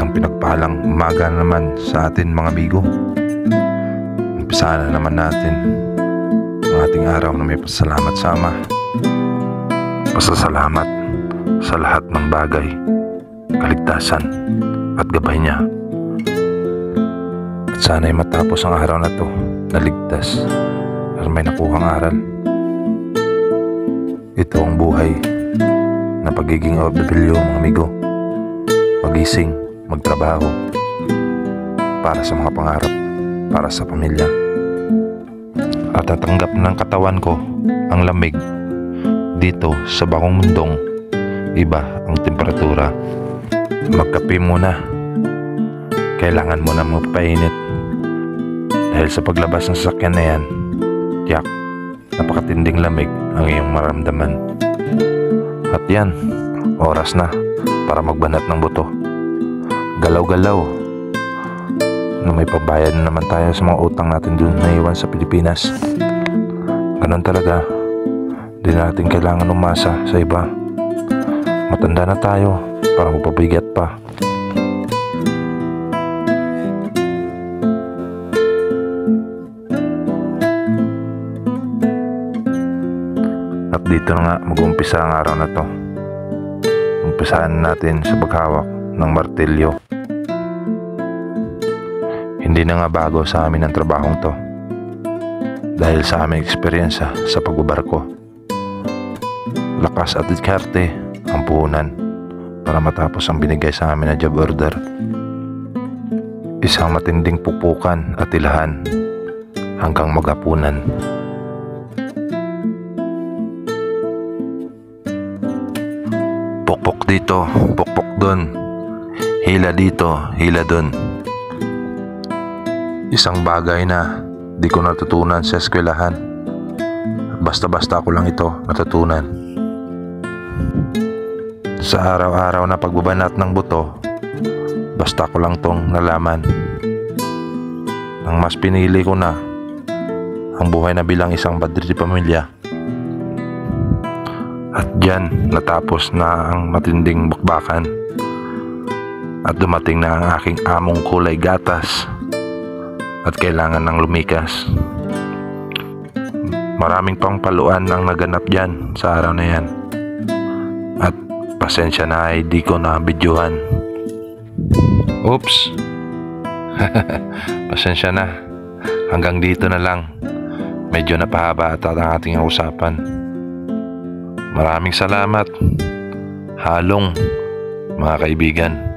Isang pinagpalang umaga naman sa atin mga amigo. Umpisahan na naman natin ang ating araw na may pasalamat sa Ama. Pasasalamat sa lahat ng bagay, kaligtasan at gabay niya. At sana'y matapos ang araw na to na ligtas at may nakuhang aral. Ito ang buhay na pagiging OFW mga amigo. Magising, magtrabaho para sa mga pangarap, para sa pamilya. At tatanggap ng katawan ko ang lamig dito sa bagong mundong iba ang temperatura. Magkape muna, kailangan mo na magpainit dahil sa paglabas ng sasakyan na yan, tiyak, napakatinding lamig ang iyong maramdaman. At yan, oras na para magbanat ng buto. Galaw-galaw na may pabayad na naman tayo sa mga utang natin dun na iwan sa Pilipinas. Ganun talaga, di natin kailangan umasa sa iba. Matanda na tayo para magpabigat pa. At dito na nga mag-umpisa ang araw na to. Umpisahan natin sa paghawak ng martilyo. Hindi na nga bago sa amin ang trabahong to dahil sa aming eksperyensya sa pagbabarko. Lakas at diskarte ang puhunan para matapos ang binigay sa amin na job order. Isang matinding pupukan at ilahan hanggang maghapunan. Pukpok dito, pukpok dun, hila dito, hila dun. Isang bagay na di ko natutunan sa eskwelahan. Basta-basta ko lang ito natutunan. Sa araw-araw na pagbabanat ng buto, basta ko lang tong nalaman. Ang mas pinili ko na ang buhay na bilang isang padre de pamilya. At dyan natapos na ang matinding bakbakan. At dumating na ang aking among kulay gatas at kailangan ng lumikas. Maraming pang paluan ang naganap dyan sa araw na yan. At pasensya na ay di ko na videohan. Oops! Pasensya na. Hanggang dito na lang. Medyo napahaba at ang ating usapan. Maraming salamat. Halong mga kaibigan.